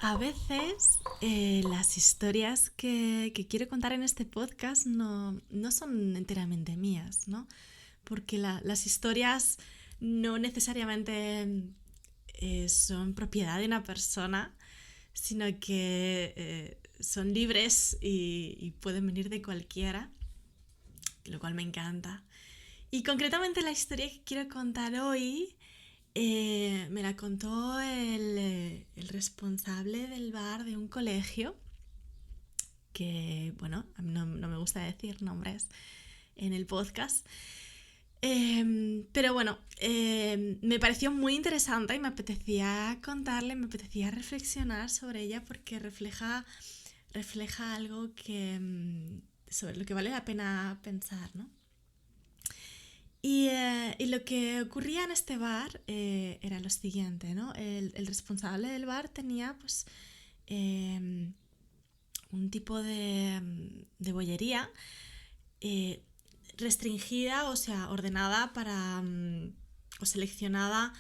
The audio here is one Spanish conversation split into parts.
A veces las historias que quiero contar en este podcast no son enteramente mías, ¿no? Porque las historias no necesariamente son propiedad de una persona, sino que son libres y pueden venir de cualquiera, lo cual me encanta. Y concretamente la historia que quiero contar hoy me la contó el responsable del bar de un colegio, que, bueno, a mí no me gusta decir nombres en el podcast. Pero bueno, me pareció muy interesante y me apetecía contarle, me apetecía reflexionar sobre ella porque refleja algo sobre lo que vale la pena pensar, ¿no? Y lo que ocurría en este bar era lo siguiente, ¿no? El responsable del bar tenía pues eh, un tipo de bollería eh, restringida, o sea, ordenada o seleccionada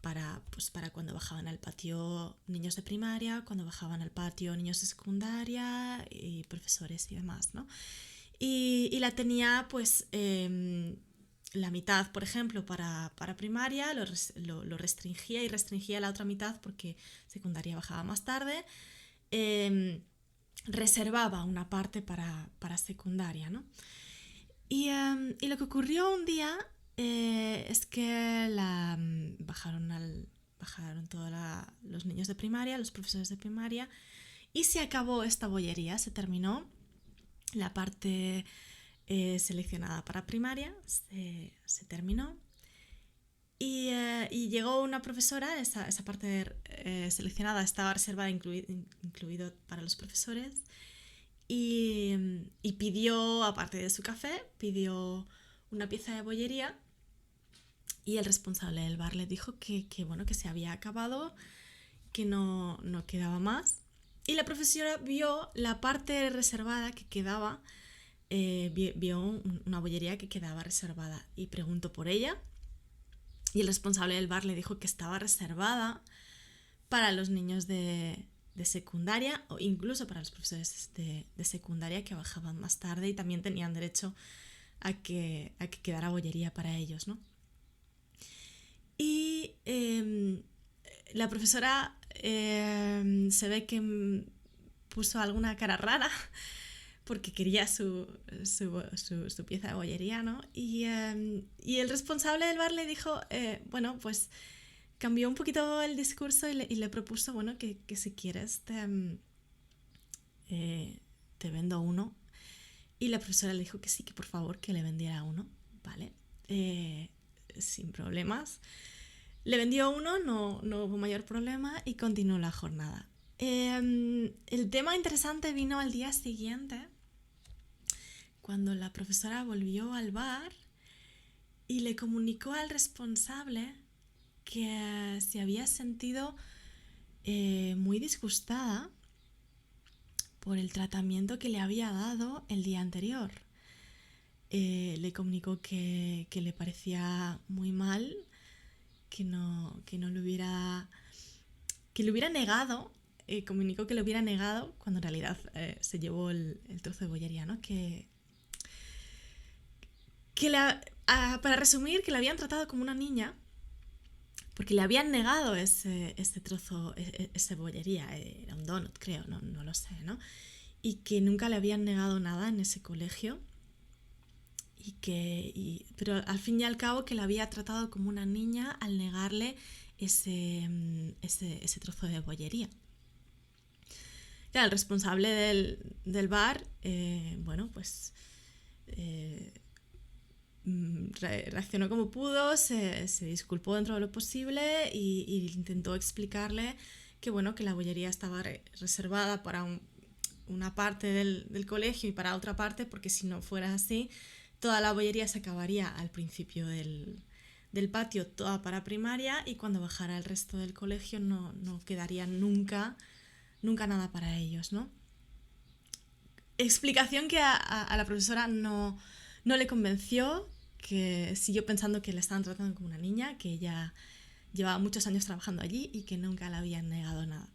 para cuando bajaban al patio niños de primaria, cuando bajaban al patio niños de secundaria y profesores y demás, ¿no? Y la tenía pues la mitad, por ejemplo, para primaria, lo restringía y restringía la otra mitad porque secundaria bajaba más tarde. Eh, Reservaba una parte para secundaria, ¿no? Y lo que ocurrió un día es que bajaron todos los niños de primaria, los profesores de primaria, y se acabó esta bollería, se terminó la parte seleccionada para primaria, se terminó. Y llegó una profesora, esa parte seleccionada estaba reservada, incluido para los profesores, y pidió, aparte de su café, pidió una pieza de bollería y el responsable del bar le dijo bueno, que se había acabado, que no quedaba más. Y la profesora vio la parte reservada que quedaba, vio una bollería que quedaba reservada y preguntó por ella. Y el responsable del bar le dijo que estaba reservada para los niños de secundaria o incluso para los profesores de secundaria que bajaban más tarde y también tenían derecho a que quedara bollería para ellos, ¿no? Y la profesora se ve que puso alguna cara rara porque quería su pieza de bollería, ¿no? Y el responsable del bar le dijo, bueno, pues cambió un poquito el discurso y le propuso, bueno, que si quieres te vendo uno. Y la profesora le dijo que sí, que por favor que le vendiera uno, ¿vale? Sin problemas. Le vendió uno, no hubo mayor problema y continuó la jornada. El tema interesante vino al día siguiente, cuando la profesora volvió al bar y le comunicó al responsable que se había sentido muy disgustada por el tratamiento que le había dado el día anterior. Le comunicó que le parecía muy mal, que le hubiera negado, comunicó que le hubiera negado cuando en realidad se llevó el trozo de bollería, ¿no? Para resumir, que la habían tratado como una niña porque le habían negado ese trozo, esa bollería, era un donut, creo, no lo sé, ¿no? Y que nunca le habían negado nada en ese colegio pero al fin y al cabo que la había tratado como una niña al negarle ese trozo de bollería. Claro, el responsable del bar, bueno, pues reaccionó como pudo, se disculpó dentro de lo posible y intentó explicarle que, bueno, que la bollería estaba reservada para una parte del colegio y para otra parte, porque si no fuera así, toda la bollería se acabaría al principio del patio, toda para primaria, y cuando bajara el resto del colegio no quedaría nunca nada para ellos, ¿no? Explicación que a la profesora no le convenció, que siguió pensando que la estaban tratando como una niña, que ella llevaba muchos años trabajando allí y que nunca le habían negado nada.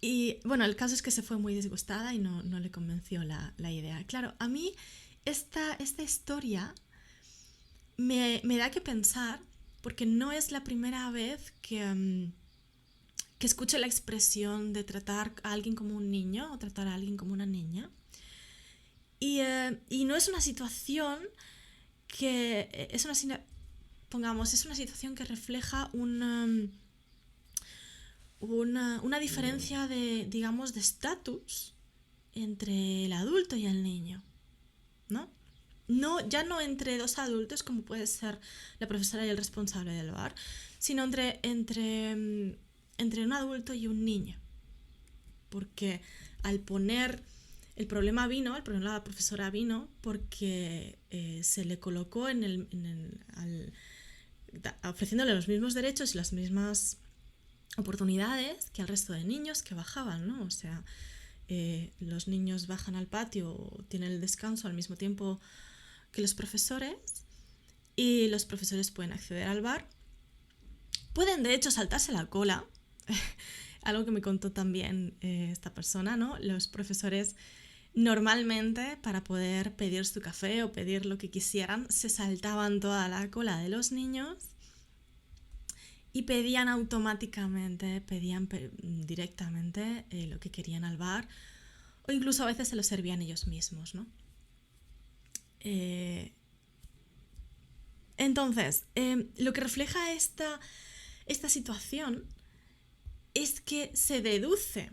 Y bueno, el caso es que se fue muy disgustada y no le convenció la idea. Claro, a mí esta historia me da que pensar, porque no es la primera vez que escucho la expresión de tratar a alguien como un niño o tratar a alguien como una niña. Y no es una situación que... pongamos, es una situación que refleja una diferencia de, digamos, de estatus entre el adulto y el niño, ¿no? Ya no entre dos adultos, como puede ser la profesora y el responsable del bar, sino entre un adulto y un niño. Porque al poner... El problema de la profesora vino porque se le colocó ofreciéndole los mismos derechos y las mismas oportunidades que al resto de niños que bajaban, ¿no? O sea, los niños bajan al patio o tienen el descanso al mismo tiempo que los profesores, y los profesores pueden acceder al bar. Pueden, de hecho, saltarse la cola, algo que me contó también esta persona, ¿no? Los profesores normalmente, para poder pedir su café o pedir lo que quisieran, se saltaban toda la cola de los niños y pedían automáticamente, directamente lo que querían al bar, o incluso a veces se lo servían ellos mismos, ¿no? Entonces, lo que refleja esta situación es que se deduce,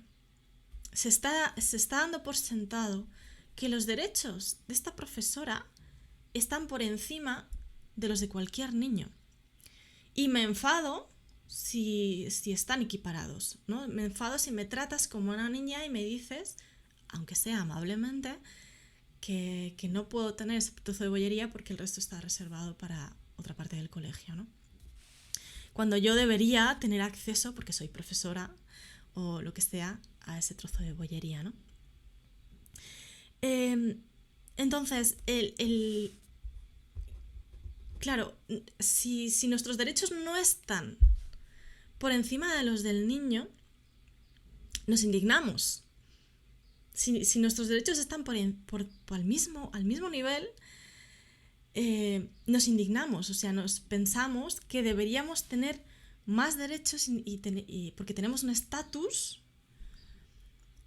se está dando por sentado que los derechos de esta profesora están por encima de los de cualquier niño. Y me enfado si están equiparados, ¿no? Me enfado si me tratas como una niña y me dices, aunque sea amablemente, que no puedo tener ese trozo de bollería porque el resto está reservado para otra parte del colegio, ¿no? Cuando yo debería tener acceso, porque soy profesora o lo que sea, a ese trozo de bollería, ¿no? Entonces, claro, si nuestros derechos no están por encima de los del niño, nos indignamos. Si nuestros derechos están al mismo nivel, nos indignamos, o sea, nos pensamos que deberíamos tener más derechos porque tenemos un estatus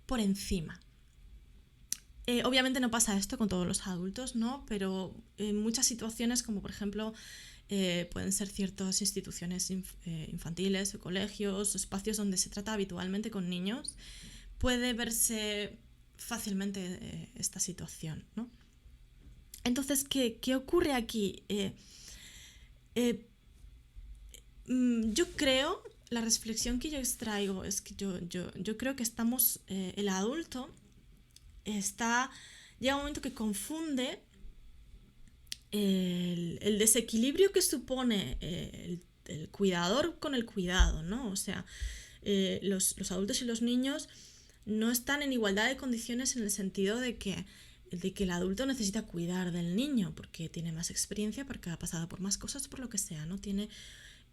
por encima. Obviamente no pasa esto con todos los adultos, ¿no? Pero en muchas situaciones, como por ejemplo pueden ser ciertas instituciones infantiles o colegios o espacios donde se trata habitualmente con niños, puede verse fácilmente esta situación, ¿no? Entonces, ¿qué ocurre aquí? Yo creo, la reflexión que yo extraigo es que yo creo que el adulto llega un momento que confunde el desequilibrio que supone el cuidador con el cuidado, ¿no? O sea, los adultos y los niños no están en igualdad de condiciones en el sentido de que el adulto necesita cuidar del niño porque tiene más experiencia, porque ha pasado por más cosas, por lo que sea, ¿no?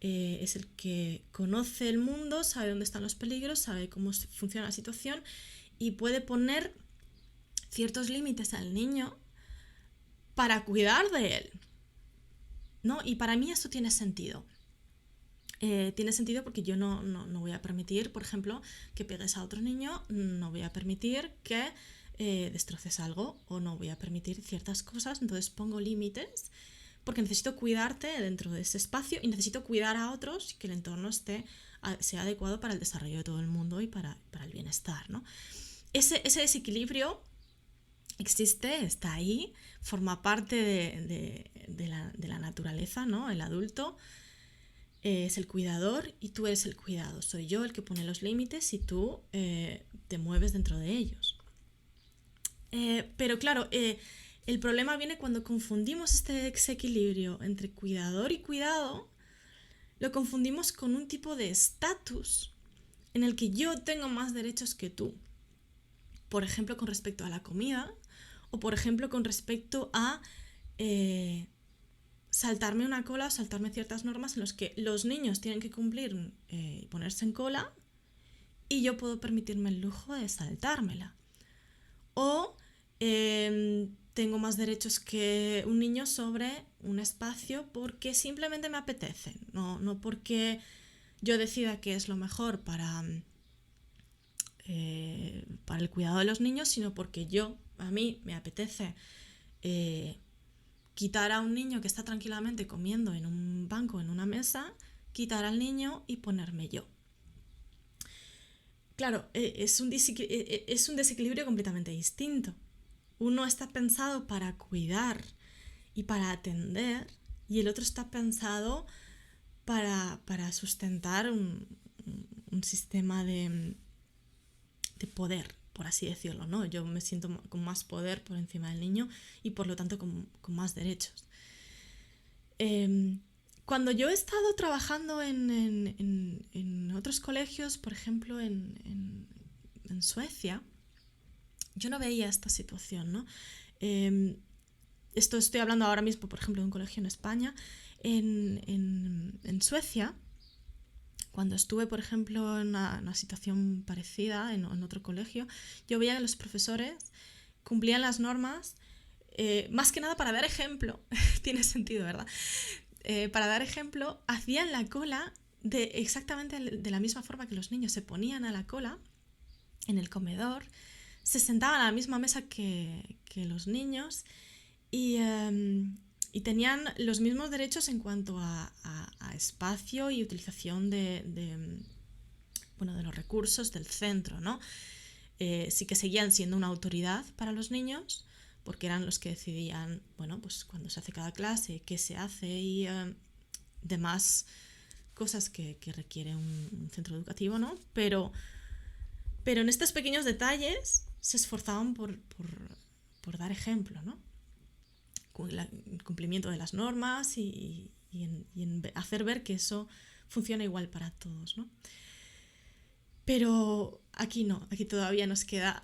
Es el que conoce el mundo, sabe dónde están los peligros, sabe cómo funciona la situación y puede poner ciertos límites al niño para cuidar de él, ¿no? Y para mí esto tiene sentido. Tiene sentido porque yo no voy a permitir, por ejemplo, que pegues a otro niño, no voy a permitir que destroces algo o no voy a permitir ciertas cosas, entonces pongo límites porque necesito cuidarte dentro de ese espacio y necesito cuidar a otros y que el entorno sea adecuado para el desarrollo de todo el mundo y para el bienestar, ¿no? Ese desequilibrio existe, está ahí, forma parte de la naturaleza, ¿no? El adulto es el cuidador y tú eres el cuidado. Soy yo el que pone los límites y tú te mueves dentro de ellos. Pero claro, el problema viene cuando confundimos este desequilibrio entre cuidador y cuidado, lo confundimos con un tipo de estatus en el que yo tengo más derechos que tú. Por ejemplo, con respecto a la comida o por ejemplo con respecto a saltarme una cola o saltarme ciertas normas en las que los niños tienen que cumplir y ponerse en cola y yo puedo permitirme el lujo de saltármela. O tengo más derechos que un niño sobre un espacio porque simplemente me apetece, no porque yo decida que es lo mejor para el cuidado de los niños, sino porque a mí me apetece quitar a un niño que está tranquilamente comiendo en un banco, en una mesa, quitar al niño y ponerme yo. Claro, es un desequilibrio completamente distinto. Uno está pensado para cuidar y para atender, y el otro está pensado para sustentar un sistema de poder, por así decirlo, ¿no? Yo me siento con más poder por encima del niño y por lo tanto con más derechos. Cuando yo he estado trabajando en otros colegios, por ejemplo en Suecia, yo no veía esta situación, ¿no? Esto estoy hablando ahora mismo, por ejemplo, de un colegio en España. En Suecia, cuando estuve, por ejemplo, en una situación parecida en otro colegio, yo veía que los profesores cumplían las normas, más que nada para dar ejemplo, tiene sentido, ¿verdad? Para dar ejemplo, hacían la cola exactamente de la misma forma que los niños se ponían a la cola en el comedor, se sentaban a la misma mesa que los niños y tenían los mismos derechos en cuanto a espacio y utilización de los recursos del centro, ¿no? Sí que seguían siendo una autoridad para los niños, porque eran los que decidían, bueno, pues cuándo se hace cada clase, qué se hace y demás cosas que requiere un centro educativo, ¿no? Pero en estos pequeños detalles se esforzaban por dar ejemplo, ¿no? El cumplimiento de las normas y en hacer ver que eso funciona igual para todos, ¿no? Pero aquí no, aquí todavía nos queda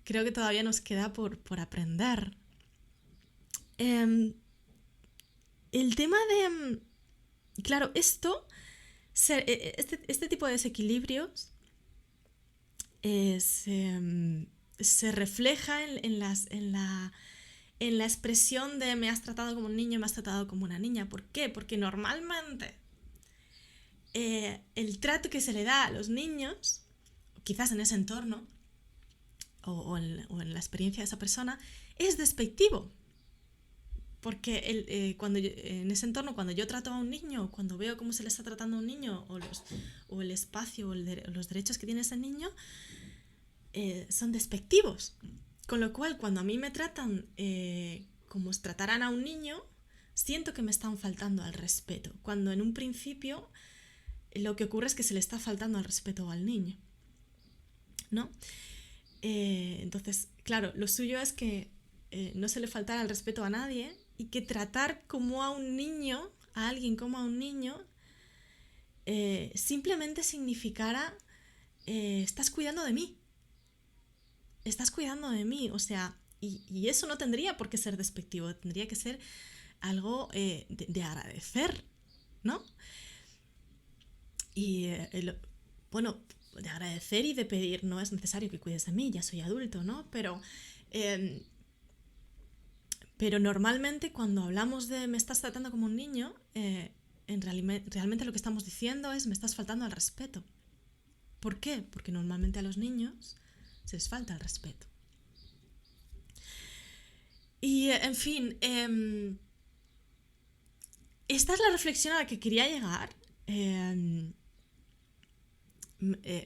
creo que todavía nos queda por aprender. El tema de... Claro, este tipo de desequilibrios se refleja en la expresión de me has tratado como un niño, me has tratado como una niña. ¿Por qué? Porque normalmente el trato que se le da a los niños, quizás en ese entorno o en la experiencia de esa persona, es despectivo. Porque en ese entorno, cuando yo trato a un niño, cuando veo cómo se le está tratando a un niño, o el espacio o los derechos que tiene ese niño, son despectivos. Con lo cual, cuando a mí me tratan como si trataran a un niño, siento que me están faltando al respeto. Cuando en un principio lo que ocurre es que se le está faltando al respeto al niño, ¿no? Entonces, claro, lo suyo es que no se le faltara el respeto a nadie y que tratar como a un niño, a alguien como a un niño, simplemente significara estás cuidando de mí. Estás cuidando de mí, o sea, y eso no tendría por qué ser despectivo, tendría que ser algo de agradecer, ¿no? Y bueno, de agradecer y de pedir, no es necesario que cuides de mí, ya soy adulto, ¿no? Pero normalmente cuando hablamos de me estás tratando como un niño, realmente lo que estamos diciendo es me estás faltando al respeto. ¿Por qué? Porque normalmente a los niños se les falta el respeto. Y, en fin, esta es la reflexión a la que quería llegar.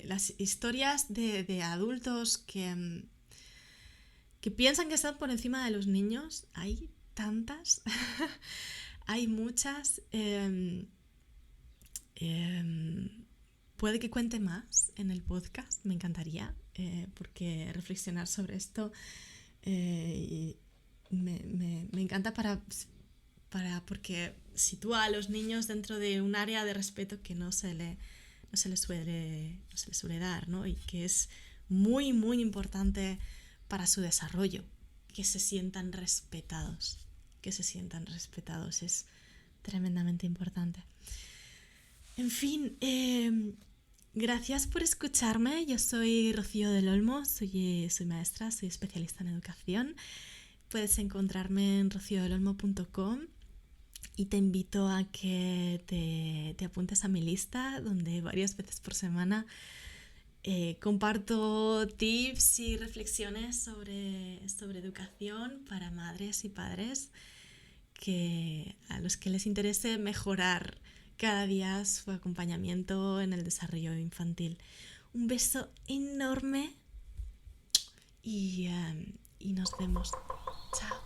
Las historias de adultos que piensan que están por encima de los niños, hay tantas, hay muchas. Puede que cuente más en el podcast, me encantaría, porque reflexionar sobre esto me encanta porque sitúa a los niños dentro de un área de respeto que no se le suele dar, ¿no? Y que es muy, muy importante para su desarrollo, que se sientan respetados. que se sientan respetados. Es tremendamente importante. En fin, gracias por escucharme. Yo soy Rocío del Olmo, soy maestra, soy especialista en educación. Puedes encontrarme en rociodelolmo.com y te invito a que te apuntes a mi lista, donde varias veces por semana comparto tips y reflexiones sobre educación para madres y padres a los que les interese mejorar cada día su acompañamiento en el desarrollo infantil. Un beso enorme y nos vemos. Chao.